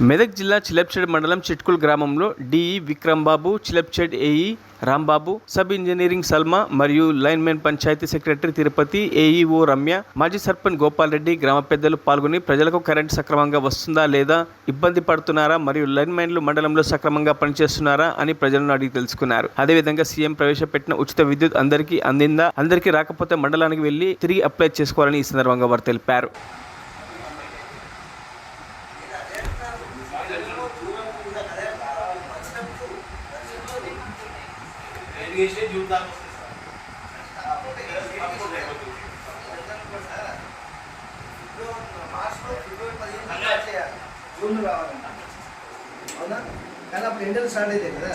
మెదక్ జిల్లా చిలప్చేడ్ మండలం చిట్కుల్ గ్రామంలో DE Vikram Babu, Chilapched AE Rambabu, sub engineering Salma మరియు linemen panchayat secretary Tirupati, AEO Ramya, మాజీ సర్పంచ్ గోపాల్ రెడ్డి, గ్రామ పెద్దలు పాల్గొని ప్రజలకు కరెంటు సక్రమంగా వస్తుందా లేదా, ఇబ్బంది పడుతున్నారా మరియు లైన్మెన్లు మండలంలో సక్రమంగా పనిచేస్తున్నారా అని ప్రజలను అడిగి తెలుసుకున్నారు. అదేవిధంగా సీఎం ప్రవేశపెట్టిన ఉచిత విద్యుత్ అందరికీ అందిందా, అందరికీ రాకపోతే మండలానికి వెళ్లి తిరిగి అప్లై చేసుకోవాలని ఈ సందర్భంగా వారు తెలిపారు. కానీ అప్పుడు ఎండలు స్టార్ట్ అయితే కదా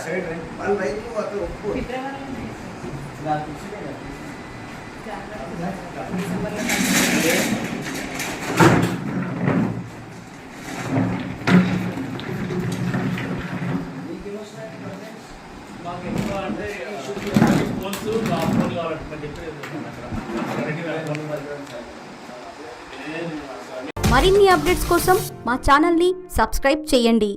వాళ్ళ రైతులు అక్కడ ఒప్పుకో మరిన్ని అప్డేట్స్ కోసం మా ఛానల్ని సబ్స్క్రైబ్ చేయండి.